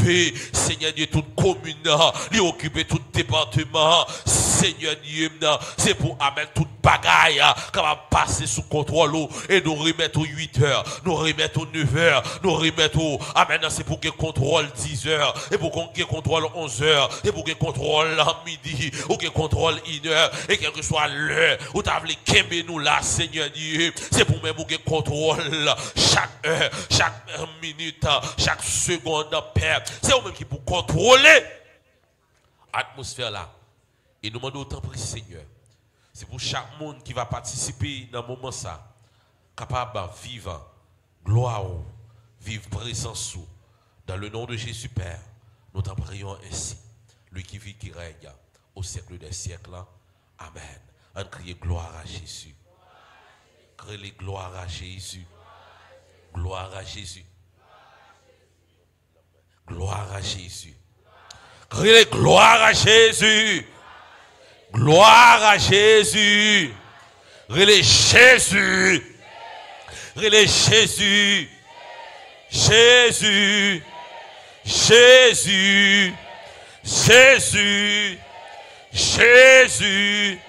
occuper, Seigneur Dieu, toute commune, lui occuper tout département, Seigneur Dieu, c'est pour amener toute bagaille, qui va passer sous contrôle, et nous remettre aux 8 heures, nous remettre aux 9 heures, nous remettre au, amen, c'est pour qu'il contrôle 10 heures, et pour qu'il contrôle 11 heures, et pour qu'il contrôle midi, ou qu'il contrôle 1 heure, et quelle que soit l'heure, où tu as voulu qu'aimer nous là, Seigneur Dieu, c'est pour même qu'il contrôle chaque heure, chaque minute, chaque seconde, Père. C'est vous-même qui pour contrôler l'atmosphère là. Et nous demandons autant pour Seigneur. C'est pour chaque monde qui va participer dans le moment ça, capable de vivre gloire, vivre présence dans le nom de Jésus Père. Nous t'en prions ainsi. Lui qui vit, qui règne au siècle des siècles. Amen. On crie gloire à Jésus. Criez gloire à Jésus. Gloire à Jésus. Gloire à Jésus. Criez gloire à Jésus. Gloire à Jésus. Criez Jésus. Criez Jésus. Jésus. Jésus. Jésus. Jésus.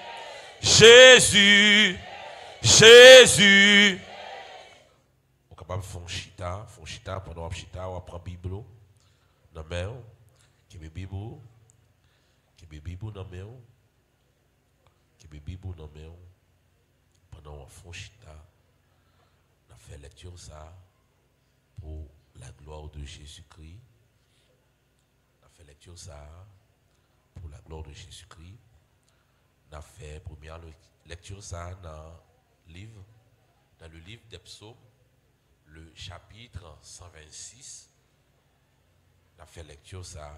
Jésus. Jésus. On est capable de faire un chita pendant un chita, on prend Bible. Dans la main, qui est Bible, qui est Bible dans la main, qui est Bible dans la main. Pendant un fond chita, on a fait lecture ça pour la gloire de Jésus-Christ. On a fait lecture ça pour la gloire de Jésus-Christ. On a fait première lecture ça dans le livre des psaumes, le chapitre 126. On a fait lecture ça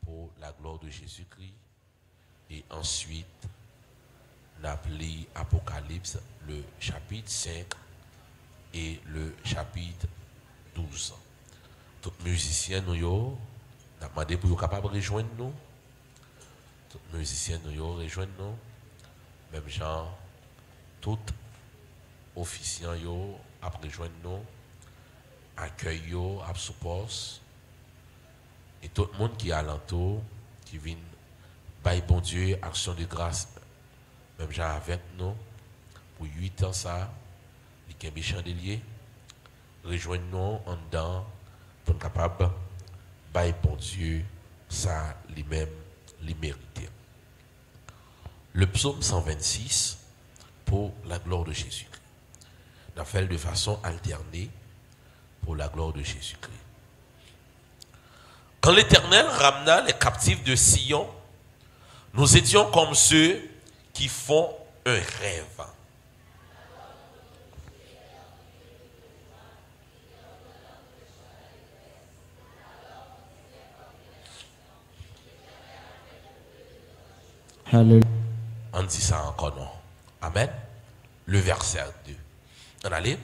pour la gloire de Jésus-Christ. Et ensuite, on a lu Apocalypse, le chapitre 5 et le chapitre 12. Tous les musiciens, nous avons demandé pour être capables de rejoindre nous. Tous les musiciens, nous avons rejoindre nous. Même genre, tout officiant, nous avons rejoindre nous. Accueil, à support. Et tout le monde qui est alentour, qui vient, by bon Dieu, action de grâce, même genre avec nous, pour 8 ans ça, il y a un chandelier, rejoignez-nous en dedans, pour être capable, by bon Dieu, ça lui-même, lui mérite. Le psaume 126, pour la gloire de Jésus-Christ. On a fait de façon alternée pour la gloire de Jésus-Christ. Quand l'Éternel ramena les captifs de Sion, nous étions comme ceux qui font un rêve. Alléluia. On dit ça encore non. Amen. Le verset 2. On allait.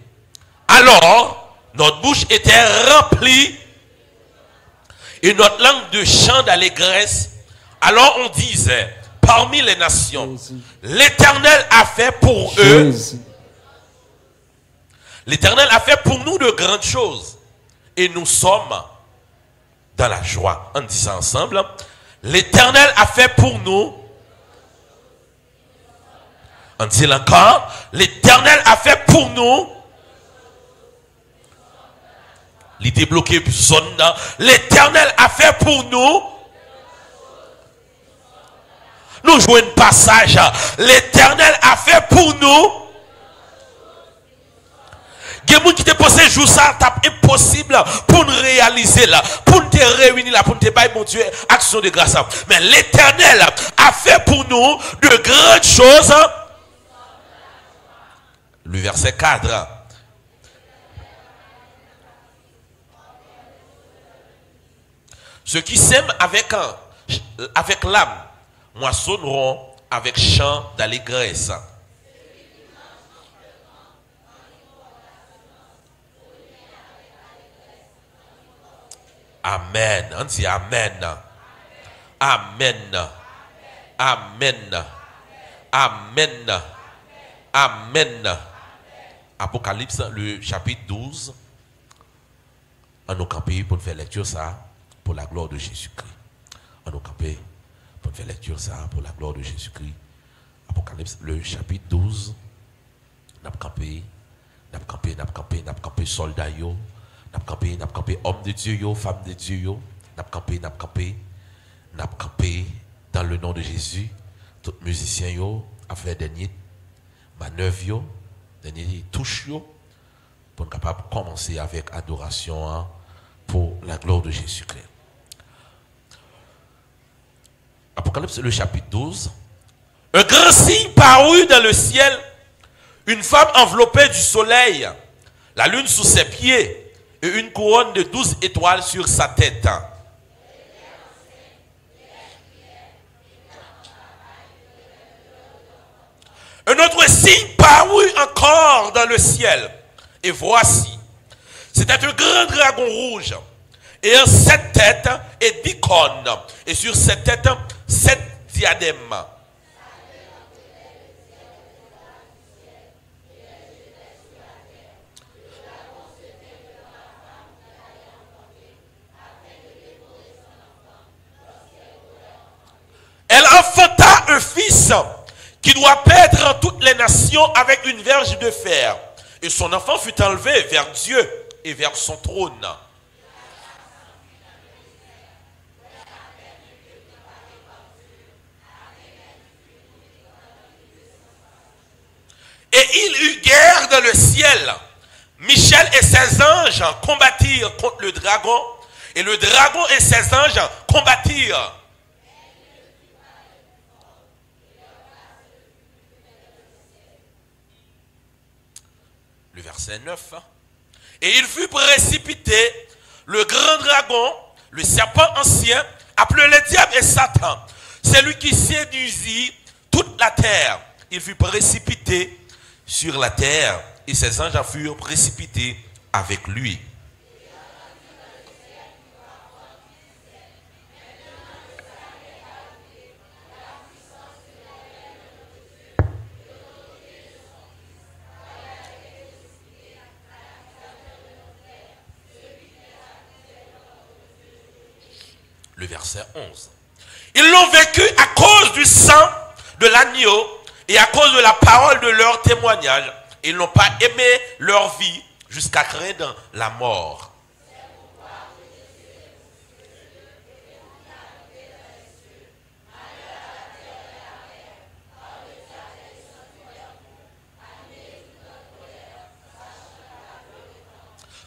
Alors, notre bouche était remplie et notre langue de chant d'allégresse. Alors on disait, parmi les nations, l'Éternel a fait pour eux. L'Éternel a fait pour nous de grandes choses. Et nous sommes dans la joie. On dit ça ensemble. L'Éternel a fait pour nous. On dit encore. L'Éternel a fait pour nous. L'idée bloquée zone. L'Éternel a fait pour nous. Nous jouons un passage. L'Éternel a fait pour nous. Il y a des gens qui te posent jour ça, c'est impossible pour nous réaliser là, pour nous réunir là, pour nous faire mon Dieu, action de grâce. Mais l'Éternel a fait pour nous de grandes choses. Le verset 4. Ceux qui s'aiment avec l'âme moissonneront avec chant d'allégresse. Amen. On dit Amen. Amen. Amen. Amen. Amen. Apocalypse, le chapitre 12. On nous camper pour faire lecture ça pour la gloire de Jésus-Christ. On nous camper pour faire lecture ça pour la gloire de Jésus-Christ. Apocalypse, le chapitre 12. N'a campé soldats yo, n'a campé hommes de Dieu yo, femmes de Dieu yo, n'a campé dans le nom de Jésus. Tous musiciens yo a fait dernier manœuvre yo, dernier touche yo pour être capable de commencer avec adoration hein, pour la gloire de Jésus-Christ. Apocalypse le chapitre 12. Un grand signe parut dans le ciel, une femme enveloppée du soleil, la lune sous ses pieds et une couronne de 12 étoiles sur sa tête. Un autre signe parut encore dans le ciel. Et voici, c'était un grand dragon rouge, ayant 7 têtes et 10 cornes, et sur cette tête 7 diadèmes. Elle enfanta un fils qui doit paître toutes les nations avec une verge de fer. Et son enfant fut enlevé vers Dieu et vers son trône. Et il eut guerre dans le ciel. Michel et ses anges combattirent contre le dragon. Et le dragon et ses anges combattirent. Le verset 9. Et il fut précipité, le grand dragon, le serpent ancien, appelé le diable et Satan, celui qui séduisit toute la terre. Il fut précipité sur la terre et ses anges furent précipités avec lui. Le verset 11. Ils l'ont vécu à cause du sang de l'agneau et à cause de la parole de leur témoignage. Ils n'ont pas aimé leur vie jusqu'à craindre la mort.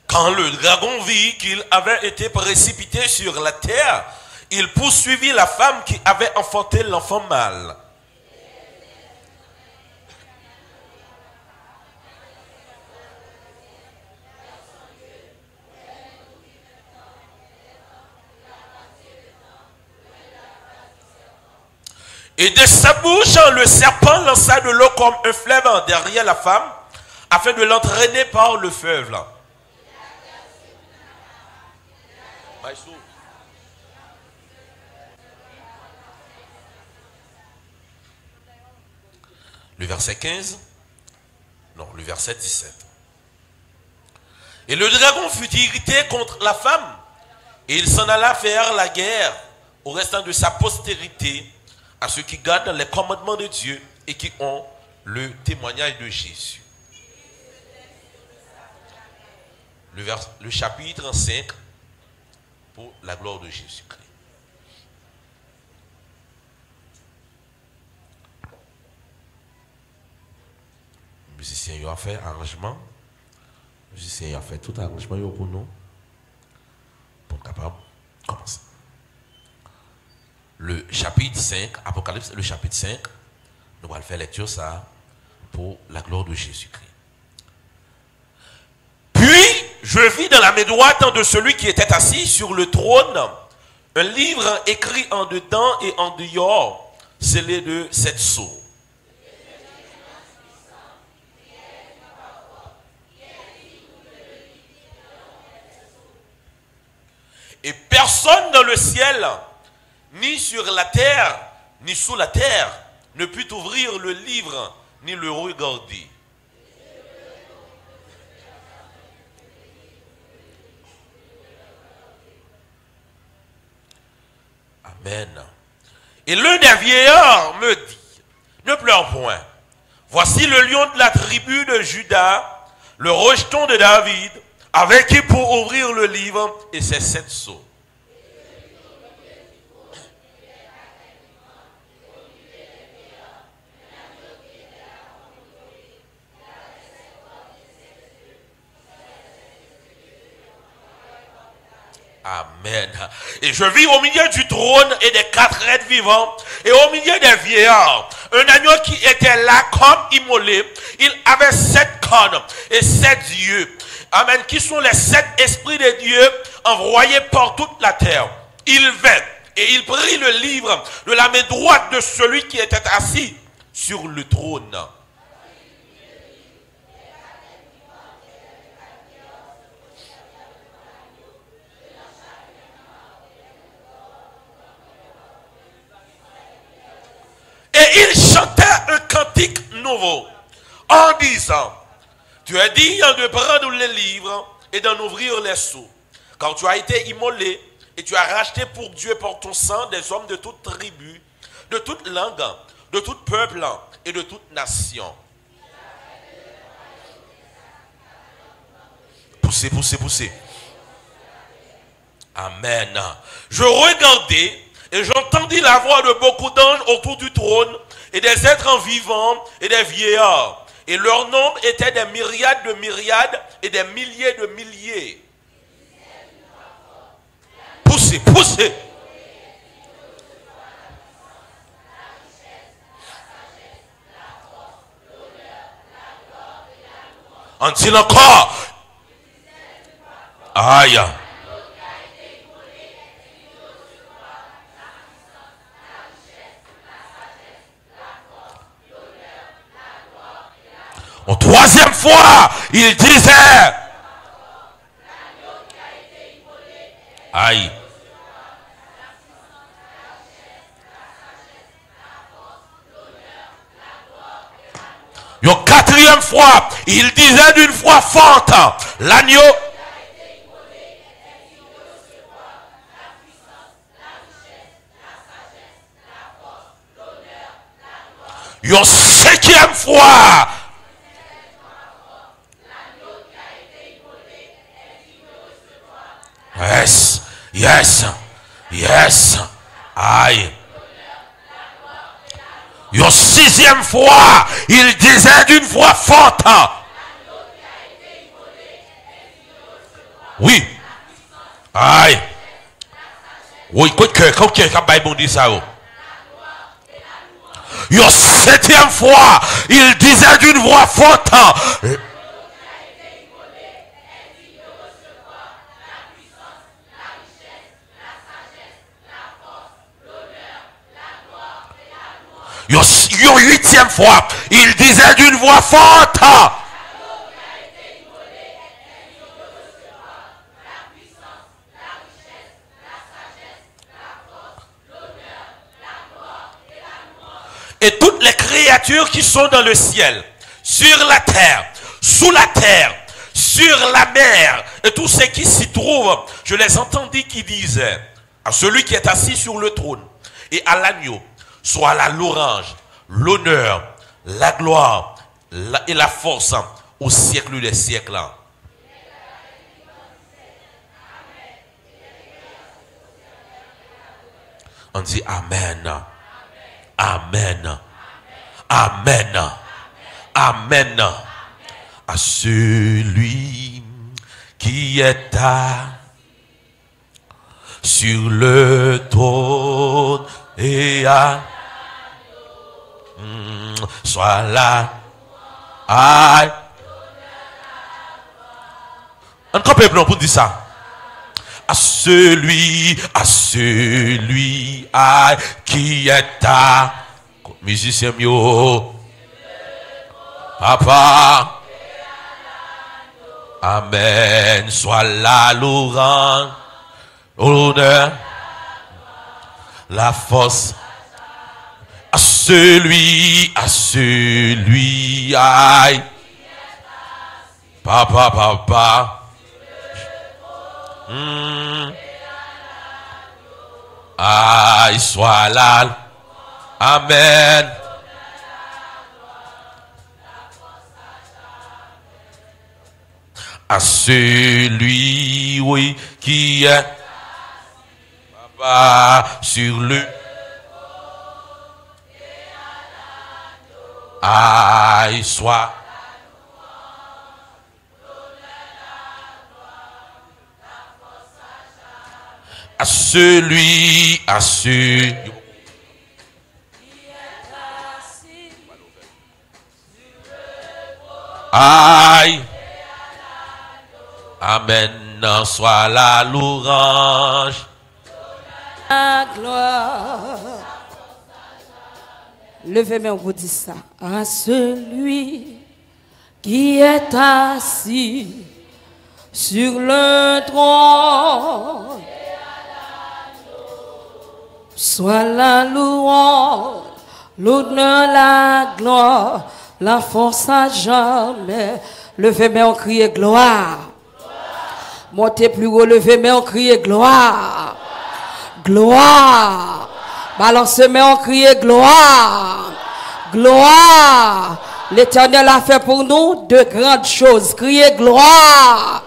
Quand le dragon vit qu'il avait été précipité sur la terre, il poursuivit la femme qui avait enfanté l'enfant mâle. Et de sa bouche, le serpent lança de l'eau comme un fleuve derrière la femme, afin de l'entraîner par le fleuve. Le verset 15, non, le verset 17. Et le dragon fut irrité contre la femme, et il s'en alla faire la guerre au restant de sa postérité, à ceux qui gardent les commandements de Dieu et qui ont le témoignage de Jésus. Le chapitre 5, pour la gloire de Jésus-Christ. Le musicien a fait arrangement. Le musicien a fait tout arrangement pour nous. Pour être capable de commencer. Le chapitre 5, Apocalypse, le chapitre 5, nous allons faire lecture ça pour la gloire de Jésus-Christ. Puis, je vis dans la main droite de celui qui était assis sur le trône un livre écrit en dedans et en dehors, scellé de 7 sceaux. Et personne dans le ciel, ni sur la terre, ni sous la terre, ne put ouvrir le livre, ni le regarder. Amen. Et l'un des vieillards me dit, ne pleure point. Voici le lion de la tribu de Juda, le rejeton de David, avec qui pour ouvrir le livre et ses 7 sceaux. Amen. Et je vis au milieu du trône et des 4 êtres vivants et au milieu des vieillards un agneau qui était là comme immolé. Il avait 7 cornes et 7 yeux. Amen. Qui sont les 7 esprits de Dieu envoyés par toute la terre. Il vint et il prit le livre de la main droite de celui qui était assis sur le trône. Et il chantait un cantique nouveau en disant, tu es digne de prendre les livres et d'en ouvrir les sceaux, car tu as été immolé et tu as racheté pour Dieu par ton sang des hommes de toute tribu, de toute langue, de tout peuple et de toute nation. Poussez, poussez, poussez. Amen. Je regardais et j'entendis la voix de beaucoup d'anges autour du trône et des êtres vivants et des vieillards. Et leur nombre était des myriades de myriades et des milliers de milliers. Poussez, poussez. On dit encore. Aïe. En 3e fois, il disait. Aïe. Une 4e fois, il disait d'une voix forte, l'agneau. Une 5e fois. Yes, yes, yes. Aïe. Une 6e fois, il disait d'une voix forte. Oui. Aïe. Oui, quand dit ça. Une 7e fois, il disait d'une voix forte. Une 8e fois, il disait d'une voix forte. Et toutes les créatures qui sont dans le ciel, sur la terre, sous la terre, sur la mer, et tous ceux qui s'y trouvent, je les entendis qui disaient à celui qui est assis sur le trône et à l'agneau, soit la louange, l'honneur, la gloire et la force au siècle des siècles. On dit Amen. Amen. Amen. Amen. À celui qui est sur le trône et à soit là. Aïe. Encore peu pour dire ça. À celui aïe, qui est musicien mio. Papa. Amen. Soit la louange, l'honneur, la force. À celui, aïe. Papa. Aïe, soit là. Amen. À celui, oui, qui est Papa sur le aïe, soit à celui, à celui. Aïe. Amen. Soit la louange. La gloire. Levez-moi, on vous dit ça. À celui qui est assis sur le trône, soit la louange, l'honneur, la gloire, la force à jamais. Levez-moi, on crie gloire. Montez plus haut, levez-moi, on crie gloire. Gloire. Balancez-moi, on crie gloire. Gloire. L'Éternel a fait pour nous de grandes choses. Criez gloire.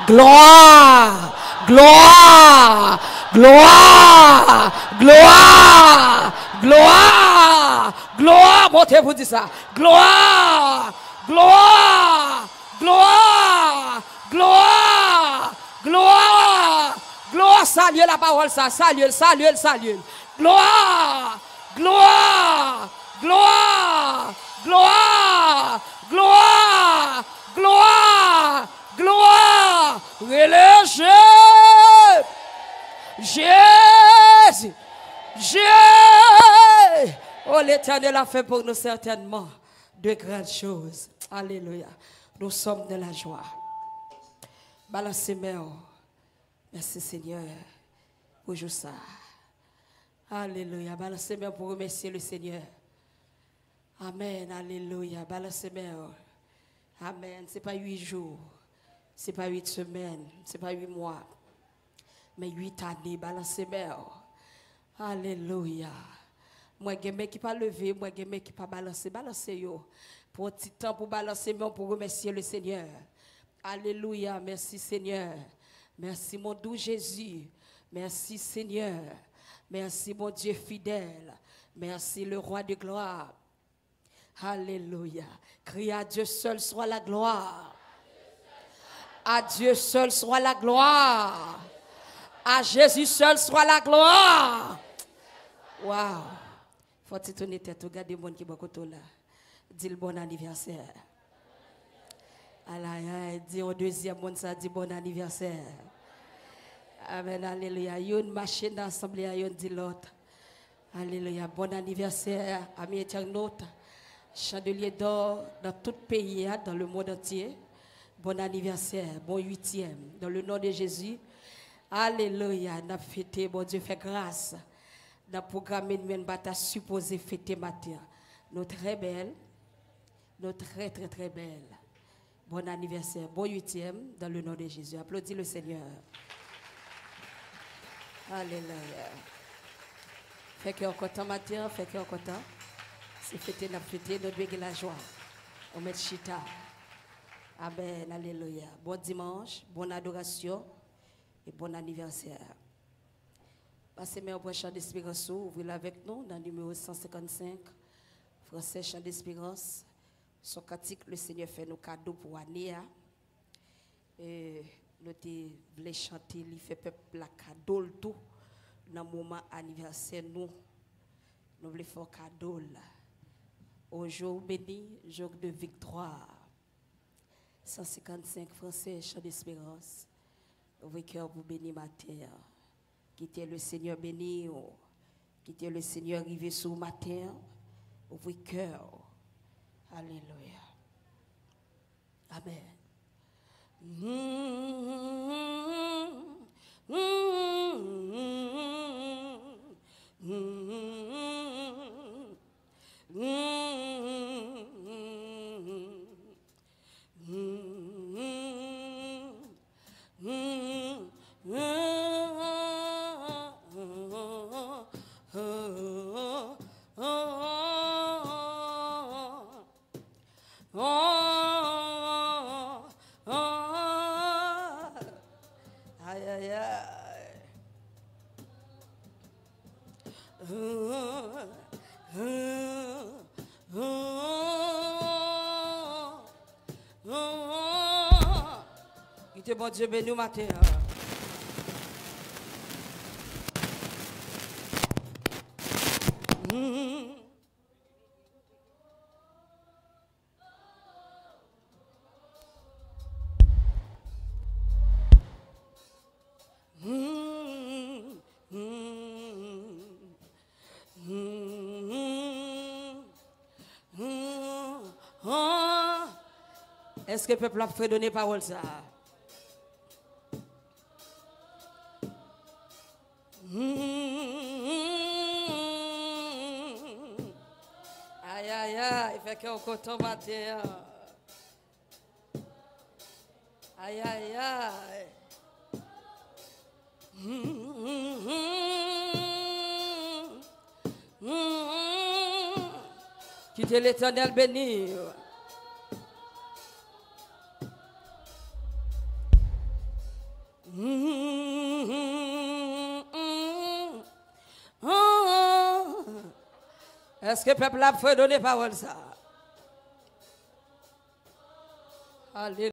Gloire. Gloire. Gloire. Gloire. Gloire. Gloire. Montez vous dites ça. Gloire. Gloire. Gloire. Gloire. Gloire. Gloire. Saluez la parole, ça. Saluez, saluez, saluez. Gloire. Gloire. Gloire. Gloire. Gloire. Gloire. Gloire. Relâchez. Jésus. Jésus. Oh, l'Éternel a fait pour nous certainement de grandes choses. Alléluia. Nous sommes de la joie. Balancez-moi. Merci Seigneur pour jouer ça. Alléluia. Balancez-moi pour remercier le Seigneur. Amen. Alléluia. Balancez-moi. Amen. Ce n'est pas 8 jours. Ce n'est pas 8 semaines. Ce n'est pas 8 mois. Mais 8 années. Balancez-moi. Alléluia. Moi, je ne qui pas lever. Moi, je ne qui pas balancer. Balancez-yo. Pour un petit temps pour balancer, pour remercier le Seigneur. Alléluia. Merci Seigneur. Merci mon doux Jésus. Merci Seigneur. Merci mon Dieu fidèle. Merci le roi de gloire. Alléluia. Crie à Dieu seul soit la gloire. À Dieu seul soit la gloire. À Jésus seul soit la gloire. Waouh. Faut-il tourner tête, regardez le monde qui est beaucoup là. Dis le bon anniversaire. Allah, dit au deuxième monde, ça dit bon anniversaire. Amen, alléluia. Il y a une machine d'assemblée, il y a une dit l'autre. Alléluia. Bon anniversaire, amis internautes. Chandelier d'or dans tout pays, dans le monde entier. Bon anniversaire, bon 8e. Dans le nom de Jésus. Alléluia. Nous avons fêté, bon Dieu fait grâce. Nous avons programmé une bataille supposée fêter matin. Nous très belle. Nous très très très belle. Bon anniversaire, bon 8e dans le nom de Jésus. Applaudis le Seigneur. Alléluia. Fait qu'on content matin, fait qu'on content. C'est fêter, nous fêter, nous devons la joie. On met chita. Amen, alléluia. Bon dimanche, bonne adoration et bon anniversaire. Passez-moi au chant d'espérance, ouvrez-le avec nous dans le numéro 155, français chant d'espérance. Son cantique, le Seigneur fait nos cadeaux pour l'année. Et nous voulons chanter, il fait peuple la cadeau tout dans le moment anniversaire. Nous voulons faire cadeau là. Au jour béni, jour de victoire. 155 français, chant d'espérance. Ouvrez cœur pour bénir ma terre. Quittez le Seigneur béni. Quittez le Seigneur arrivé sur ma terre. Ouvrez cœur. Alléluia. Amen. Il te bon Dieu béni matin. Est-ce que le peuple a fait donner parole ça? Aïe aïe aïe, il fait qu'on coton matin. Aïe aïe aïe. Quittez l'Éternel béni. Est-ce que le peuple a fait donner parole ça? Alléluia.